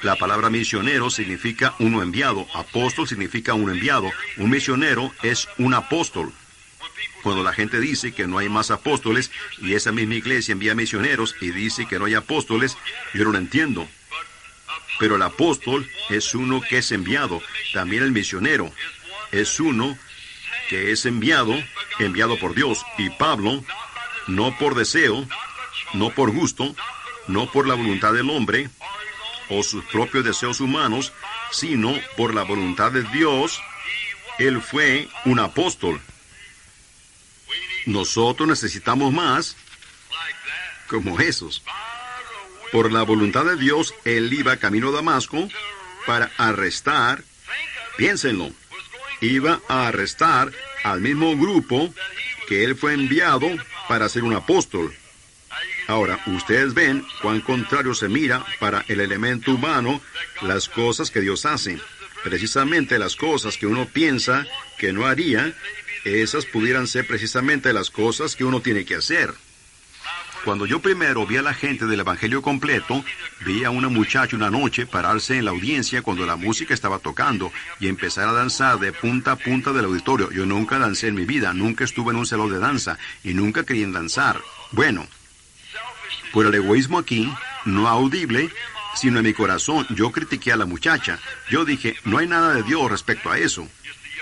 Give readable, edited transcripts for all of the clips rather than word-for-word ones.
La palabra misionero significa uno enviado. Apóstol significa uno enviado. Un misionero es un apóstol. Cuando la gente dice que no hay más apóstoles y esa misma iglesia envía misioneros y dice que no hay apóstoles, yo no lo entiendo. Pero el apóstol es uno que es enviado. También el misionero es uno que es enviado por Dios. Y Pablo, no por deseo, no por gusto, no por la voluntad del hombre o sus propios deseos humanos, sino por la voluntad de Dios, él fue un apóstol. Nosotros necesitamos más como esos. Por la voluntad de Dios, él iba camino a Damasco para arrestar, piénsenlo, iba a arrestar al mismo grupo que él fue enviado para ser un apóstol. Ahora, ustedes ven cuán contrario se mira para el elemento humano las cosas que Dios hace. Precisamente las cosas que uno piensa que no haría, esas pudieran ser precisamente las cosas que uno tiene que hacer. Cuando yo primero vi a la gente del Evangelio completo, vi a una muchacha una noche pararse en la audiencia cuando la música estaba tocando y empezar a danzar de punta a punta del auditorio. Yo nunca dancé en mi vida, nunca estuve en un salón de danza y nunca quería danzar. Bueno, por el egoísmo aquí, no audible, sino en mi corazón, yo critiqué a la muchacha. Yo dije, no hay nada de Dios respecto a eso.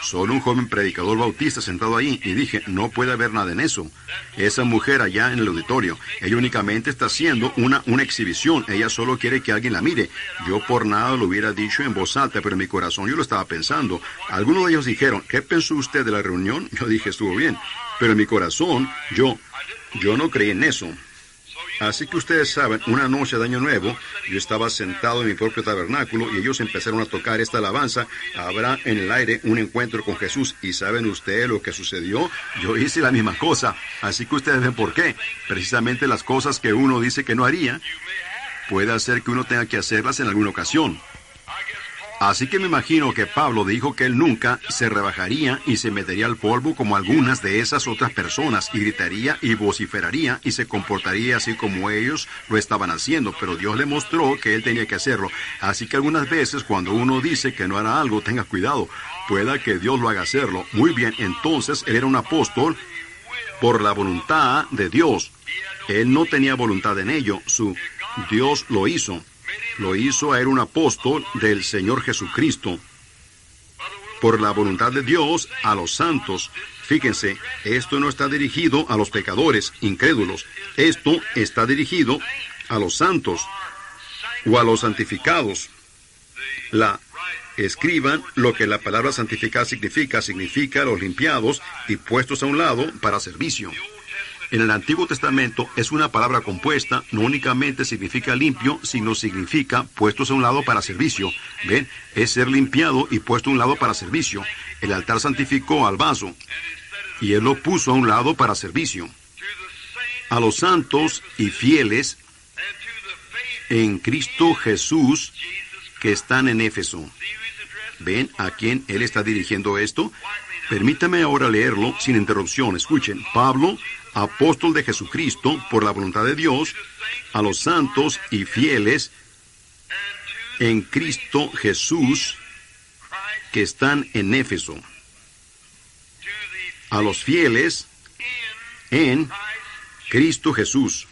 Solo un joven predicador bautista sentado ahí, y dije, no puede haber nada en eso. Esa mujer allá en el auditorio, ella únicamente está haciendo una exhibición, ella solo quiere que alguien la mire. Yo por nada lo hubiera dicho en voz alta, pero en mi corazón yo lo estaba pensando. Algunos de ellos dijeron, ¿qué pensó usted de la reunión? Yo dije, estuvo bien, pero en mi corazón, yo no creí en eso. Así que ustedes saben, una noche de Año Nuevo, yo estaba sentado en mi propio tabernáculo y ellos empezaron a tocar esta alabanza, habrá en el aire un encuentro con Jesús. ¿Y saben ustedes lo que sucedió? Yo hice la misma cosa. Así que ustedes ven por qué. Precisamente las cosas que uno dice que no haría, puede hacer que uno tenga que hacerlas en alguna ocasión. Así que me imagino que Pablo dijo que él nunca se rebajaría y se metería al polvo como algunas de esas otras personas, y gritaría y vociferaría y se comportaría así como ellos lo estaban haciendo, pero Dios le mostró que él tenía que hacerlo. Así que algunas veces cuando uno dice que no hará algo, tenga cuidado, pueda que Dios lo haga hacerlo. Muy bien, entonces él era un apóstol por la voluntad de Dios. Él no tenía voluntad en ello, Dios lo hizo. Lo hizo a él un apóstol del Señor Jesucristo. Por la voluntad de Dios, a los santos. Fíjense, esto no está dirigido a los pecadores, incrédulos. Esto está dirigido a los santos o a los santificados. Escriban lo que la palabra santificar significa los limpiados y puestos a un lado para servicio. En el Antiguo Testamento es una palabra compuesta, no únicamente significa limpio, sino significa puestos a un lado para servicio. ¿Ven? Es ser limpiado y puesto a un lado para servicio. El altar santificó al vaso, y él lo puso a un lado para servicio. A los santos y fieles en Cristo Jesús que están en Éfeso. ¿Ven a quién él está dirigiendo esto? Permítame ahora leerlo sin interrupción. Escuchen, Pablo, apóstol de Jesucristo, por la voluntad de Dios, a los santos y fieles en Cristo Jesús que están en Éfeso. A los fieles en Cristo Jesús.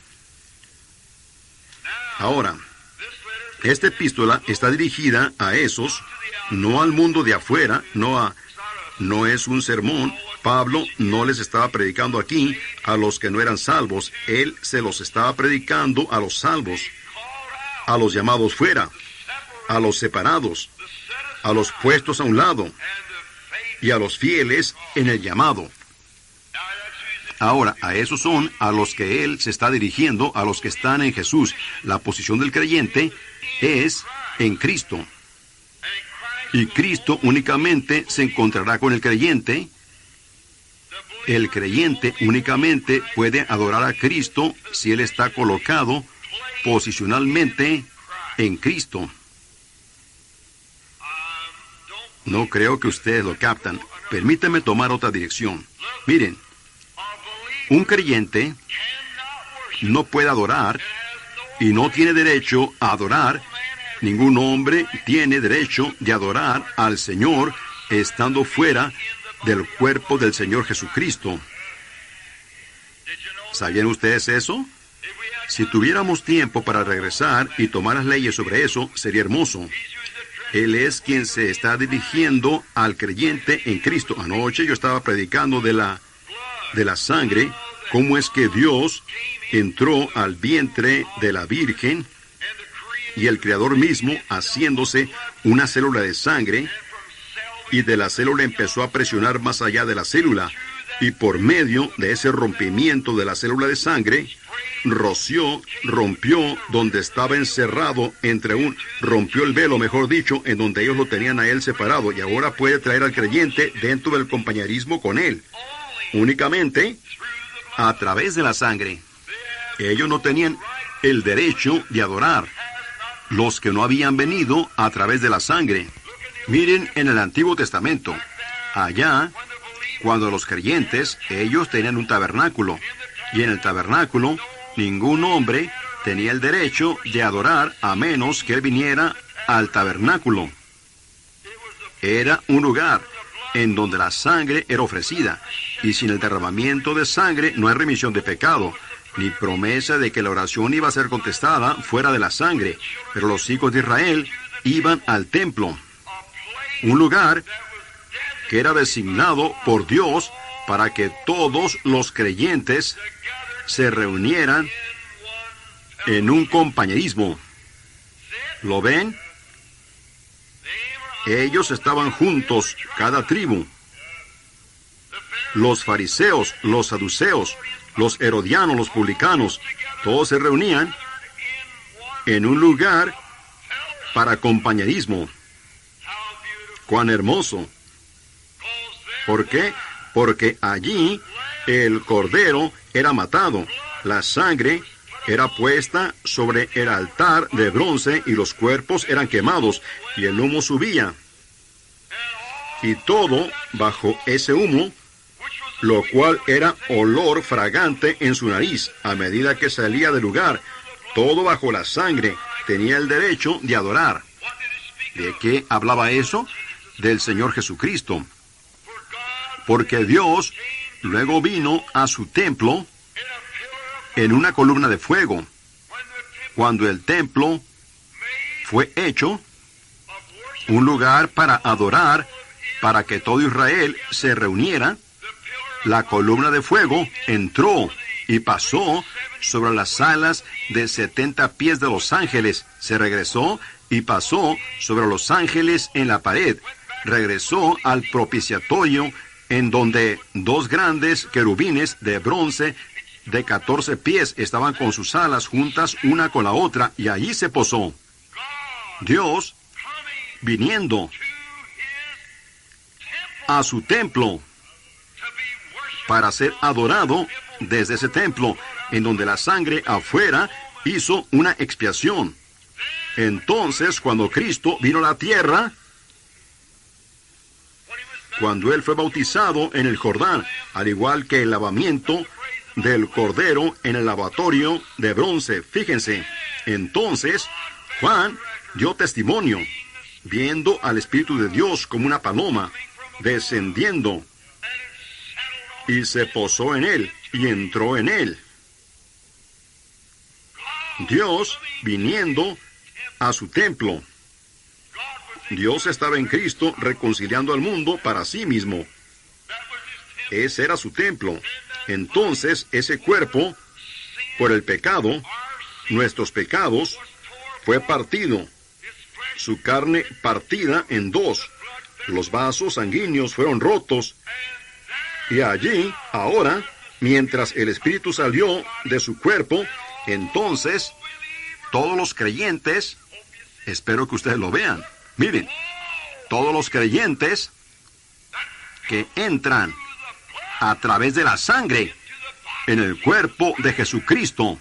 Ahora, esta epístola está dirigida a esos, no al mundo de afuera, no es un sermón. Pablo no les estaba predicando aquí a los que no eran salvos. Él se los estaba predicando a los salvos, a los llamados fuera, a los separados, a los puestos a un lado y a los fieles en el llamado. Ahora, a esos son a los que él se está dirigiendo, a los que están en Jesús. La posición del creyente es en Cristo. Y Cristo únicamente se encontrará con el creyente. El creyente únicamente puede adorar a Cristo si él está colocado posicionalmente en Cristo. No creo que ustedes lo captan. Permítanme tomar otra dirección. Miren, un creyente no puede adorar y no tiene derecho a adorar Ningún hombre tiene derecho de adorar al Señor estando fuera del cuerpo del Señor Jesucristo. ¿Sabían ustedes eso? Si tuviéramos tiempo para regresar y tomar las leyes sobre eso, sería hermoso. Él es quien se está dirigiendo al creyente en Cristo. Anoche yo estaba predicando de la sangre, cómo es que Dios entró al vientre de la Virgen y el Creador mismo haciéndose una célula de sangre, y de la célula empezó a presionar más allá de la célula, y por medio de ese rompimiento de la célula de sangre, rompió donde estaba encerrado rompió el velo, mejor dicho, en donde ellos lo tenían a él separado, y ahora puede traer al creyente dentro del compañerismo con él, únicamente a través de la sangre. Ellos no tenían el derecho de adorar, los que no habían venido a través de la sangre. Miren en el Antiguo Testamento, allá, cuando los creyentes, ellos tenían un tabernáculo, y en el tabernáculo, ningún hombre tenía el derecho de adorar a menos que él viniera al tabernáculo. Era un lugar en donde la sangre era ofrecida, y sin el derramamiento de sangre no hay remisión de pecado, ni promesa de que la oración iba a ser contestada fuera de la sangre. Pero los hijos de Israel iban al templo, un lugar que era designado por Dios para que todos los creyentes se reunieran en un compañerismo. ¿Lo ven? Ellos estaban juntos, cada tribu. Los fariseos, los saduceos, los herodianos, los publicanos, todos se reunían en un lugar para compañerismo. ¡Cuán hermoso! ¿Por qué? Porque allí el cordero era matado, la sangre era puesta sobre el altar de bronce y los cuerpos eran quemados y el humo subía. Y todo bajo ese humo, lo cual era olor fragante en su nariz a medida que salía del lugar, todo bajo la sangre, tenía el derecho de adorar. ¿De qué hablaba eso? Del Señor Jesucristo. Porque Dios luego vino a su templo en una columna de fuego. Cuando el templo fue hecho un lugar para adorar, para que todo Israel se reuniera, la columna de fuego entró y pasó sobre las alas de 70 pies de los ángeles. Se regresó y pasó sobre los ángeles en la pared. Regresó al propiciatorio, en donde dos grandes querubines de bronce de 14 pies estaban con sus alas juntas una con la otra, y allí se posó. Dios viniendo a su templo para ser adorado desde ese templo, en donde la sangre afuera hizo una expiación. Entonces, cuando Cristo vino a la tierra, cuando Él fue bautizado en el Jordán, al igual que el lavamiento del cordero en el lavatorio de bronce, fíjense, entonces Juan dio testimonio, viendo al Espíritu de Dios como una paloma, descendiendo, y se posó en él, y entró en él. Dios viniendo a su templo. Dios estaba en Cristo reconciliando al mundo para sí mismo. Ese era su templo. Entonces, ese cuerpo, por el pecado, nuestros pecados, fue partido. Su carne partida en dos. Los vasos sanguíneos fueron rotos. Y allí, ahora, mientras el Espíritu salió de su cuerpo, entonces, todos los creyentes, espero que ustedes lo vean, miren, todos los creyentes que entran a través de la sangre en el cuerpo de Jesucristo,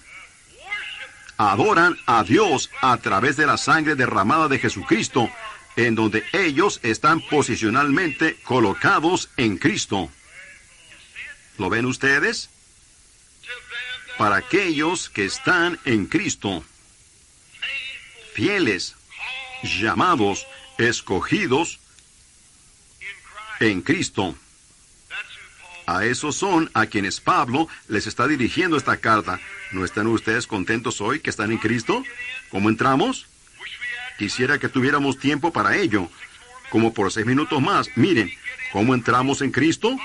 adoran a Dios a través de la sangre derramada de Jesucristo, en donde ellos están posicionalmente colocados en Cristo. ¿Lo ven ustedes? Para aquellos que están en Cristo, fieles, llamados, escogidos en Cristo. A esos son a quienes Pablo les está dirigiendo esta carta. ¿No están ustedes contentos hoy que están en Cristo? ¿Cómo entramos? Quisiera que tuviéramos tiempo para ello, como por 6 minutos más. Miren, ¿cómo entramos en Cristo?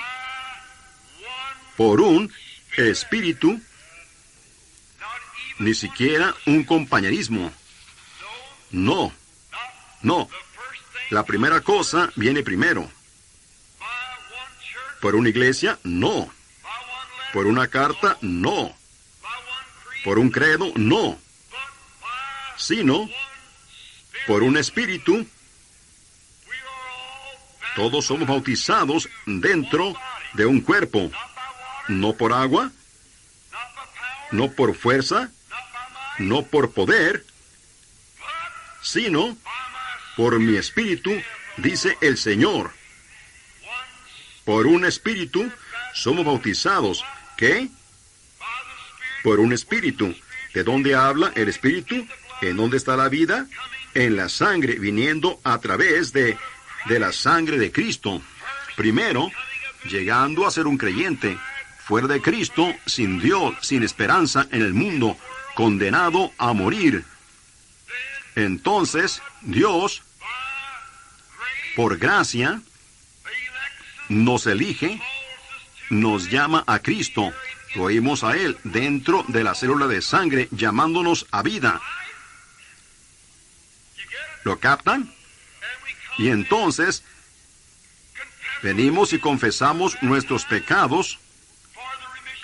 Por un espíritu, ni siquiera un compañerismo. No. La primera cosa viene primero. Por una iglesia, no. Por una carta, no. Por un credo, no. Sino, por un espíritu, todos somos bautizados dentro de un cuerpo. No por agua, no por fuerza, no por poder, sino por mi espíritu, dice el Señor. Por un espíritu somos bautizados. ¿Qué? Por un espíritu. ¿De dónde habla el espíritu? ¿En dónde está la vida? En la sangre, viniendo a través de la sangre de Cristo. Primero, llegando a ser un creyente. Fuera de Cristo, sin Dios, sin esperanza en el mundo, condenado a morir. Entonces, Dios, por gracia, nos elige, nos llama a Cristo, lo oímos a Él dentro de la célula de sangre, llamándonos a vida. ¿Lo captan? Y entonces, venimos y confesamos nuestros pecados,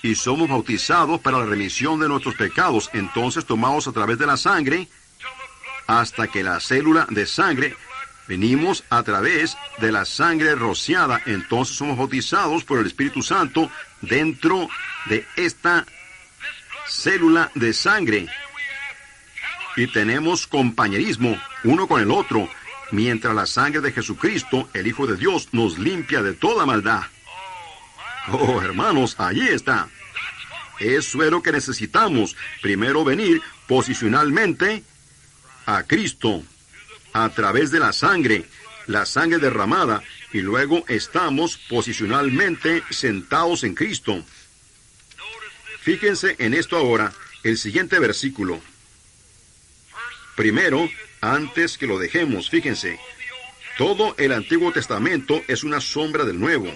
y somos bautizados para la remisión de nuestros pecados, entonces tomados a través de la sangre, hasta que la célula de sangre, venimos a través de la sangre rociada, entonces somos bautizados por el Espíritu Santo dentro de esta célula de sangre. Y tenemos compañerismo uno con el otro, mientras la sangre de Jesucristo, el Hijo de Dios, nos limpia de toda maldad. Oh, hermanos, allí está. Eso es lo que necesitamos. Primero venir posicionalmente a Cristo, a través de la sangre derramada, y luego estamos posicionalmente sentados en Cristo. Fíjense en esto ahora, el siguiente versículo. Primero, antes que lo dejemos, fíjense, todo el Antiguo Testamento es una sombra del Nuevo.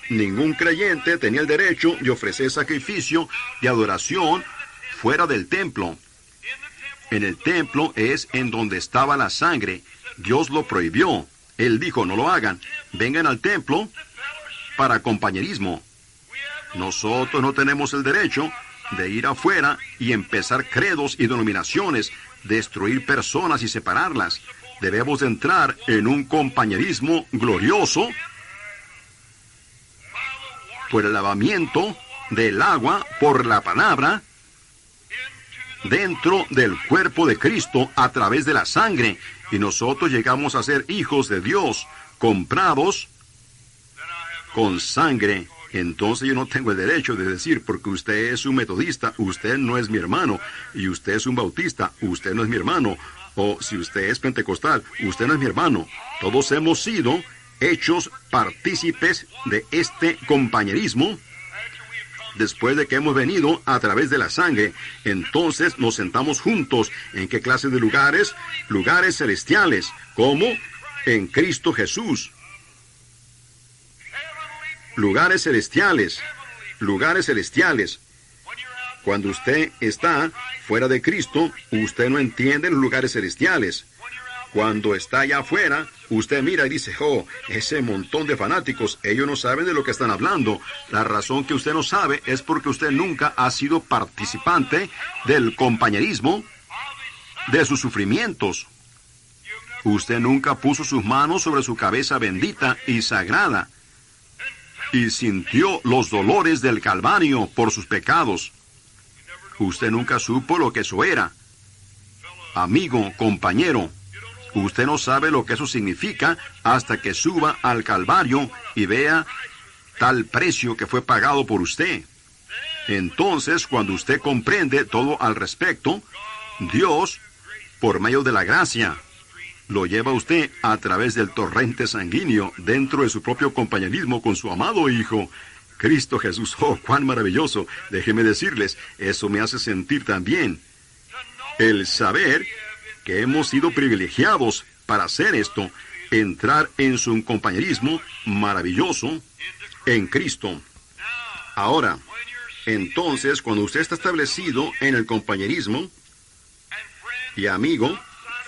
Ningún creyente tenía el derecho de ofrecer sacrificio de adoración fuera del templo. En el templo es en donde estaba la sangre. Dios lo prohibió. Él dijo, no lo hagan. Vengan al templo para compañerismo. Nosotros no tenemos el derecho de ir afuera y empezar credos y denominaciones, destruir personas y separarlas. Debemos de entrar en un compañerismo glorioso por el lavamiento del agua por la palabra, dentro del cuerpo de Cristo a través de la sangre, y nosotros llegamos a ser hijos de Dios, comprados con sangre. Entonces yo no tengo el derecho de decir, porque usted es un metodista, usted no es mi hermano, y usted es un bautista, usted no es mi hermano, o si usted es pentecostal, usted no es mi hermano. Todos hemos sido hechos partícipes de este compañerismo. Después de que hemos venido a través de la sangre, entonces nos sentamos juntos. ¿En qué clase de lugares? Lugares celestiales, como en Cristo Jesús. Lugares celestiales, lugares celestiales. Cuando usted está fuera de Cristo, usted no entiende los lugares celestiales. Cuando está allá afuera, usted mira y dice, oh, ese montón de fanáticos, ellos no saben de lo que están hablando. La razón que usted no sabe es porque usted nunca ha sido participante del compañerismo de sus sufrimientos. Usted nunca puso sus manos sobre su cabeza bendita y sagrada y sintió los dolores del Calvario por sus pecados. Usted nunca supo lo que eso era. Amigo, compañero, usted no sabe lo que eso significa hasta que suba al Calvario y vea tal precio que fue pagado por usted. Entonces, cuando usted comprende todo al respecto, Dios, por medio de la gracia, lo lleva usted a través del torrente sanguíneo dentro de su propio compañerismo con su amado Hijo, Cristo Jesús. ¡Oh, cuán maravilloso! Déjeme decirles, eso me hace sentir también el saber que hemos sido privilegiados para hacer esto, entrar en su compañerismo maravilloso en Cristo. Ahora, entonces, cuando usted está establecido en el compañerismo y amigo,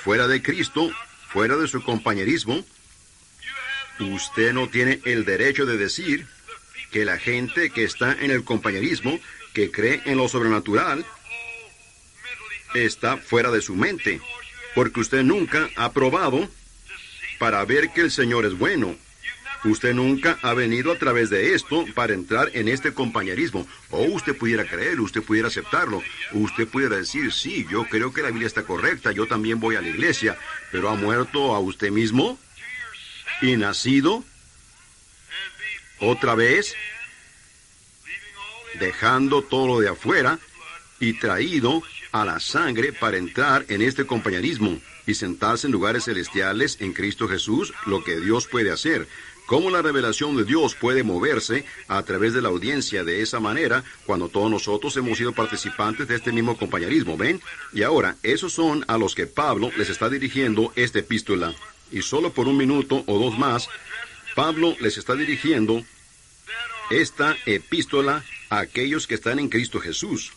fuera de Cristo, fuera de su compañerismo, usted no tiene el derecho de decir que la gente que está en el compañerismo, que cree en lo sobrenatural, está fuera de su mente, porque usted nunca ha probado para ver que el Señor es bueno. Usted nunca ha venido a través de esto para entrar en este compañerismo. O usted pudiera creerlo, usted pudiera aceptarlo. Usted pudiera decir, sí, yo creo que la Biblia está correcta, yo también voy a la iglesia. Pero ¿ha muerto a usted mismo? ¿Y nacido otra vez? Dejando todo lo de afuera y traído a la sangre para entrar en este compañerismo y sentarse en lugares celestiales en Cristo Jesús, lo que Dios puede hacer. Cómo la revelación de Dios puede moverse a través de la audiencia de esa manera cuando todos nosotros hemos sido participantes de este mismo compañerismo, ¿ven? Y ahora, esos son a los que Pablo les está dirigiendo esta epístola. Y solo por un minuto o dos más, Pablo les está dirigiendo esta epístola a aquellos que están en Cristo Jesús.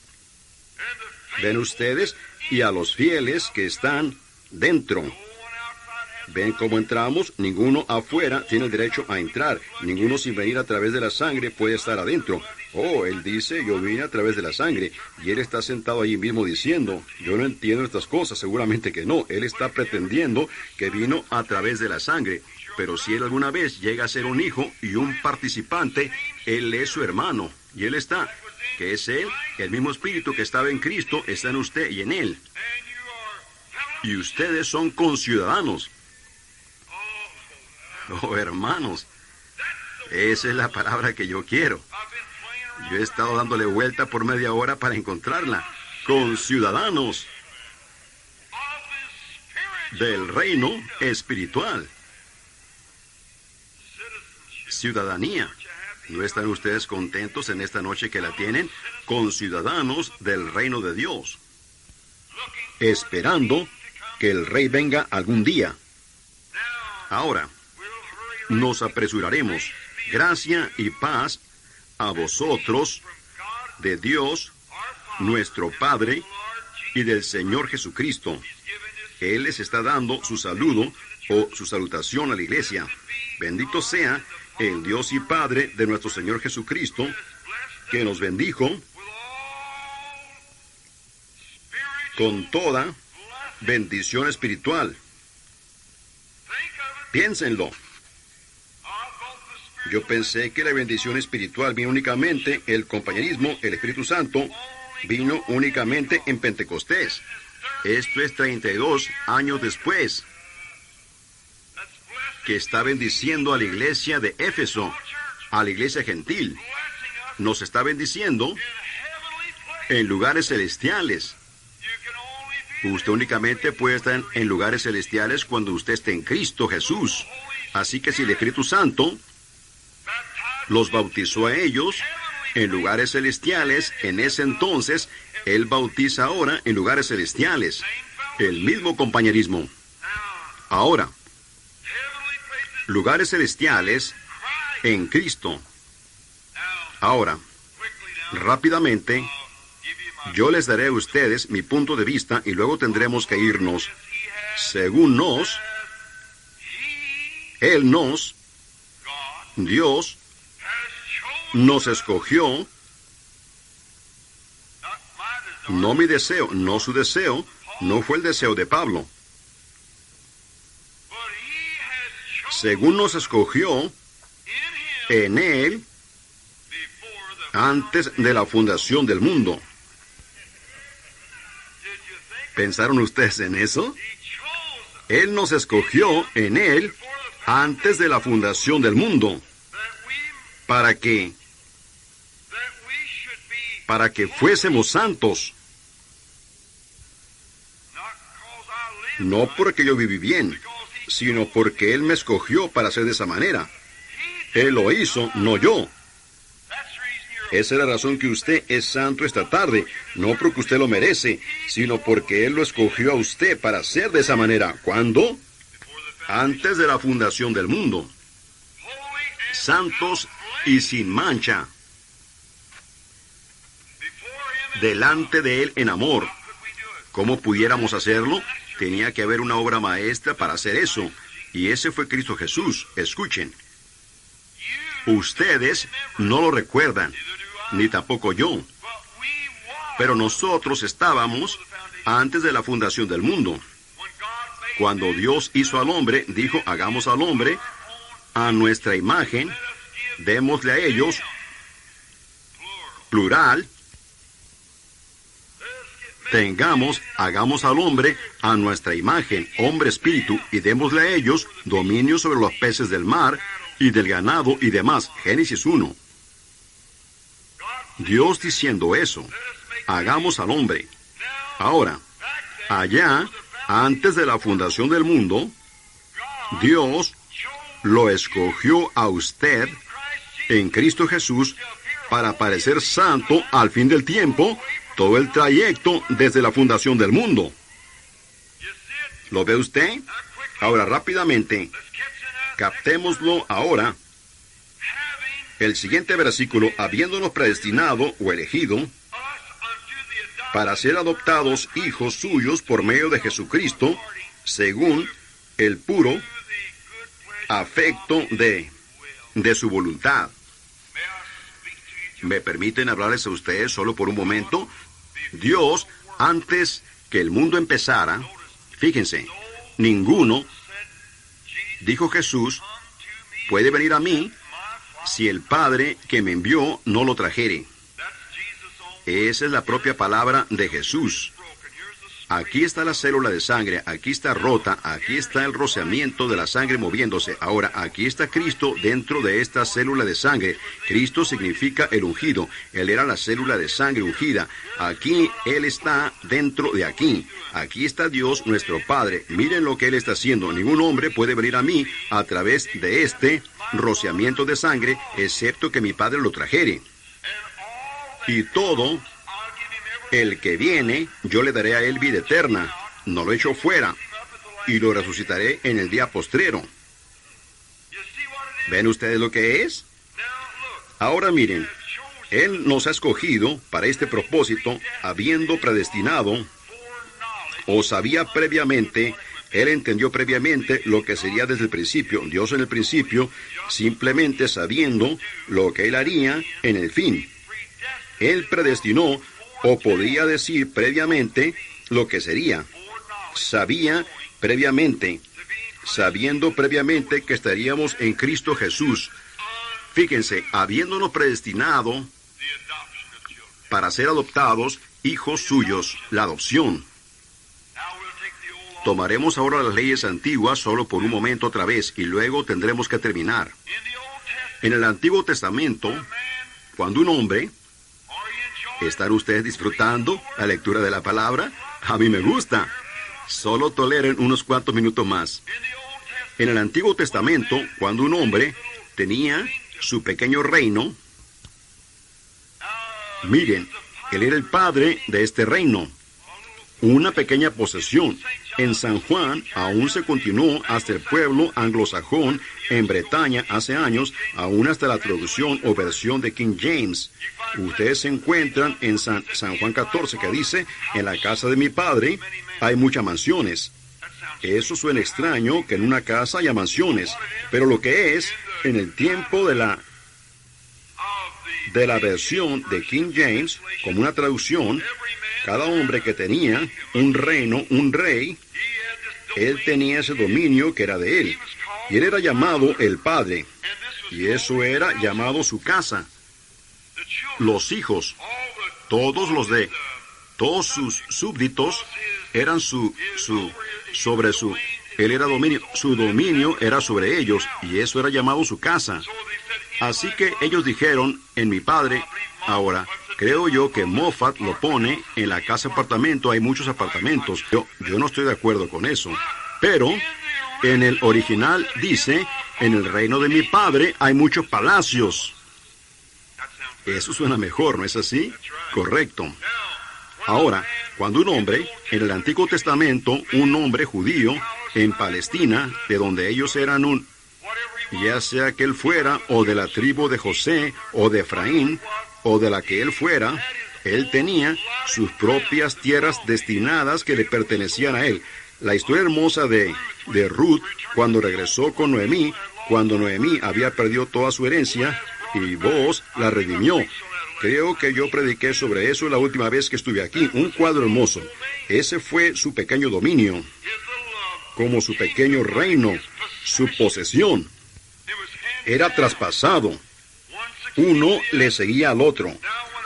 ¿Ven ustedes? Y a los fieles que están dentro. ¿Ven cómo entramos? Ninguno afuera tiene el derecho a entrar. Ninguno sin venir a través de la sangre puede estar adentro. Oh, él dice, yo vine a través de la sangre. Y él está sentado allí mismo diciendo, yo no entiendo estas cosas. Seguramente que no. Él está pretendiendo que vino a través de la sangre. Pero si él alguna vez llega a ser un hijo y un participante, él es su hermano. Y él está, que es él, el mismo espíritu que estaba en Cristo, está en usted y en él. Y ustedes son conciudadanos. Oh, hermanos, esa es la palabra que yo quiero. Yo he estado dándole vuelta por media hora para encontrarla. Conciudadanos del reino espiritual. Ciudadanía. ¿No están ustedes contentos en esta noche que la tienen? Conciudadanos del reino de Dios. Esperando que el rey venga algún día. Ahora, nos apresuraremos. Gracia y paz a vosotros, de Dios, nuestro Padre, y del Señor Jesucristo. Él les está dando su saludo o su salutación a la iglesia. Bendito sea el Dios y Padre de nuestro Señor Jesucristo, que nos bendijo con toda bendición espiritual. Piénsenlo. Yo pensé que la bendición espiritual vino únicamente, el compañerismo, el Espíritu Santo, vino únicamente en Pentecostés. Esto es 32 años después, que está bendiciendo a la iglesia de Éfeso, a la iglesia gentil. Nos está bendiciendo en lugares celestiales. Usted únicamente puede estar en lugares celestiales cuando usted esté en Cristo Jesús. Así que si el Espíritu Santo los bautizó a ellos en lugares celestiales, en ese entonces, Él bautiza ahora en lugares celestiales. El mismo compañerismo. Ahora, lugares celestiales en Cristo. Ahora, rápidamente, yo les daré a ustedes mi punto de vista y luego tendremos que irnos. Según Dios nos escogió, no mi deseo, no su deseo, no fue el deseo de Pablo. Según nos escogió en Él antes de la fundación del mundo. ¿Pensaron ustedes en eso? Él nos escogió en Él antes de la fundación del mundo. ¿Para qué? Para que fuésemos santos. No porque yo viví bien, sino porque Él me escogió para ser de esa manera. Él lo hizo, no yo. Esa es la razón que usted es santo esta tarde, no porque usted lo merece, sino porque Él lo escogió a usted para ser de esa manera. ¿Cuándo? Antes de la fundación del mundo. Santos y sin mancha. Delante de Él en amor. ¿Cómo pudiéramos hacerlo? Tenía que haber una obra maestra para hacer eso. Y ese fue Cristo Jesús. Escuchen. Ustedes no lo recuerdan, ni tampoco yo. Pero nosotros estábamos antes de la fundación del mundo. Cuando Dios hizo al hombre, dijo, hagamos al hombre a nuestra imagen, démosle a ellos, plural, hagamos al hombre a nuestra imagen, hombre espíritu, y démosle a ellos dominio sobre los peces del mar y del ganado y demás. Génesis 1. Dios diciendo eso, hagamos al hombre. Ahora, allá, antes de la fundación del mundo, Dios lo escogió a usted en Cristo Jesús para parecer santo al fin del tiempo, todo el trayecto desde la fundación del mundo. ¿Lo ve usted? Ahora, rápidamente, captémoslo ahora. El siguiente versículo, habiéndonos predestinado o elegido para ser adoptados hijos suyos por medio de Jesucristo, según el puro afecto de su voluntad. ¿Me permiten hablarles a ustedes solo por un momento? Dios, antes que el mundo empezara, fíjense, ninguno, dijo Jesús, puede venir a mí si el Padre que me envió no lo trajere. Esa es la propia palabra de Jesús. Aquí está la célula de sangre, aquí está rota, aquí está el rociamiento de la sangre moviéndose. Ahora, aquí está Cristo dentro de esta célula de sangre. Cristo significa el ungido. Él era la célula de sangre ungida. Aquí Él está dentro de aquí. Aquí está Dios, nuestro Padre. Miren lo que Él está haciendo. Ningún hombre puede venir a mí a través de este rociamiento de sangre, excepto que mi Padre lo trajere. Y todo el que viene, yo le daré a él vida eterna, no lo echo fuera, y lo resucitaré en el día postrero. ¿Ven ustedes lo que es? Ahora miren, Él nos ha escogido para este propósito, habiendo predestinado, o sabía previamente, Él entendió previamente lo que sería desde el principio. Dios en el principio, simplemente sabiendo lo que Él haría en el fin. Él predestinó, o podría decir previamente, lo que sería. Sabía previamente, sabiendo previamente que estaríamos en Cristo Jesús. Fíjense, habiéndonos predestinado para ser adoptados hijos suyos, la adopción. Tomaremos ahora las leyes antiguas solo por un momento otra vez y luego tendremos que terminar. En el Antiguo Testamento, cuando un hombre... ¿Están ustedes disfrutando la lectura de la palabra? A mí me gusta. Solo toleren unos cuantos minutos más. En el Antiguo Testamento, cuando un hombre tenía su pequeño reino, miren, él era el padre de este reino. Una pequeña posesión. En San Juan aún se continuó hasta el pueblo anglosajón en Bretaña hace años, aún hasta la traducción o versión de King James. Ustedes se encuentran en San Juan 14 que dice, en la casa de mi padre hay muchas mansiones. Eso suena extraño que en una casa haya mansiones, pero lo que es, en el tiempo de la versión de King James, como una traducción, cada hombre que tenía un reino, un rey, él tenía ese dominio que era de él. Y él era llamado el Padre. Y eso era llamado su casa. Los hijos, todos sus súbditos eran él era dominio, su dominio era sobre ellos, y eso era llamado su casa. Así que ellos dijeron, en mi padre, ahora, creo yo que Moffat lo pone en la casa apartamento, hay muchos apartamentos. Yo no estoy de acuerdo con eso. Pero En el original dice, en el reino de mi padre hay muchos palacios. Eso suena mejor, ¿no es así? Correcto. Ahora, cuando un hombre, en el Antiguo Testamento, un hombre judío, en Palestina, de donde ellos eran ya sea que él fuera, o de la tribu de José, o de Efraín, o de la que él fuera, él tenía sus propias tierras destinadas que le pertenecían a él. La historia hermosa de Ruth, cuando regresó con Noemí, cuando Noemí había perdido toda su herencia, y Boaz la redimió. Creo que yo prediqué sobre eso la última vez que estuve aquí. Un cuadro hermoso. Ese fue su pequeño dominio, como su pequeño reino, su posesión. Era traspasado. Uno le seguía al otro.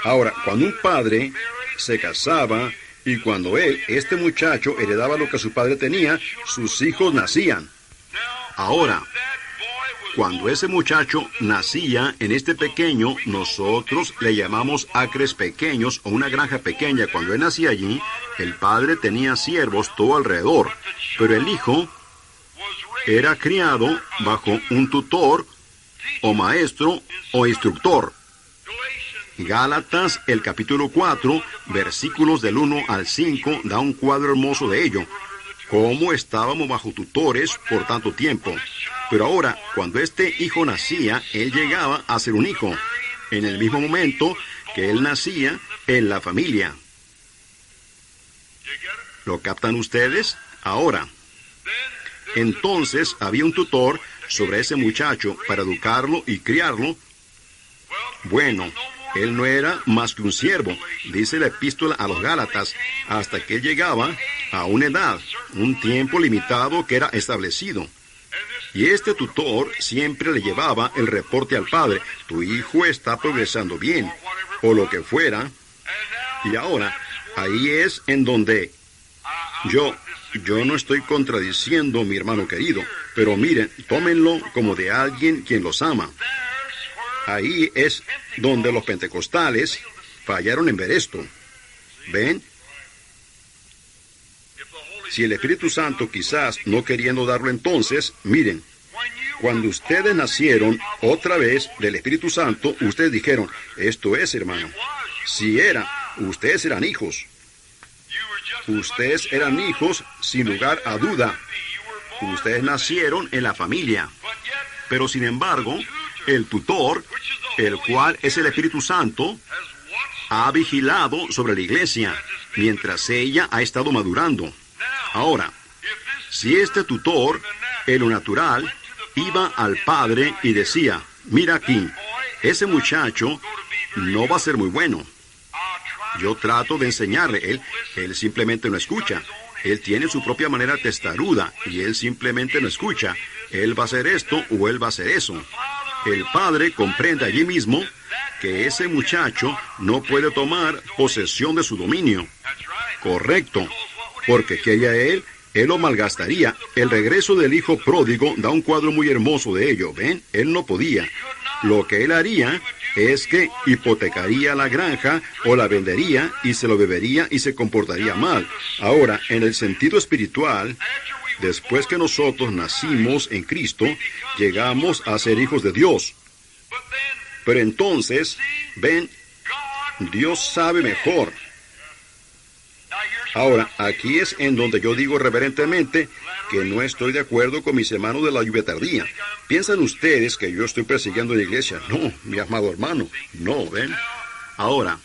Ahora, cuando un padre se casaba y cuando este muchacho, heredaba lo que su padre tenía, sus hijos nacían. Ahora, cuando ese muchacho nacía en este pequeño, nosotros le llamamos acres pequeños o una granja pequeña. Cuando él nacía allí, el padre tenía siervos todo alrededor, pero el hijo era criado bajo un tutor o maestro o instructor. Gálatas, el capítulo 4, versículos del 1 al 5, da un cuadro hermoso de ello. Cómo estábamos bajo tutores por tanto tiempo. Pero ahora, cuando este hijo nacía, él llegaba a ser un hijo, en el mismo momento que él nacía en la familia. ¿Lo captan ustedes? Ahora, entonces había un tutor sobre ese muchacho para educarlo y criarlo. Bueno, él no era más que un siervo, dice la epístola a los Gálatas, hasta que él llegaba a una edad, un tiempo limitado que era establecido. Y este tutor siempre le llevaba el reporte al padre: tu hijo está progresando bien, o lo que fuera. Y ahora, ahí es en donde yo no estoy contradiciendo, mi hermano querido, pero miren, tómenlo como de alguien quien los ama. Ahí es donde los pentecostales fallaron en ver esto. ¿Ven? Si el Espíritu Santo quizás no queriendo darlo entonces, miren, cuando ustedes nacieron otra vez del Espíritu Santo, ustedes dijeron, esto es, hermano, si era, ustedes eran hijos. Ustedes eran hijos sin lugar a duda. Ustedes nacieron en la familia. Pero sin embargo, el tutor, el cual es el Espíritu Santo, ha vigilado sobre la iglesia mientras ella ha estado madurando. Ahora, si este tutor, en lo natural, iba al padre y decía, mira aquí, ese muchacho no va a ser muy bueno. Yo trato de enseñarle, él simplemente no escucha. Él tiene su propia manera testaruda y él simplemente no escucha. Él va a hacer esto o él va a hacer eso. El padre comprende allí mismo que ese muchacho no puede tomar posesión de su dominio. Correcto, porque ¿qué haría él? Él lo malgastaría. El regreso del hijo pródigo da un cuadro muy hermoso de ello, ¿ven? Él no podía. Lo que él haría es que hipotecaría la granja o la vendería y se lo bebería y se comportaría mal. Ahora, en el sentido espiritual, después que nosotros nacimos en Cristo, llegamos a ser hijos de Dios. Pero entonces, ven, Dios sabe mejor. Ahora, aquí es en donde yo digo reverentemente que no estoy de acuerdo con mis hermanos de la lluvia tardía. ¿Piensan ustedes que yo estoy persiguiendo la iglesia? No, mi amado hermano, no, ¿ven? Ahora,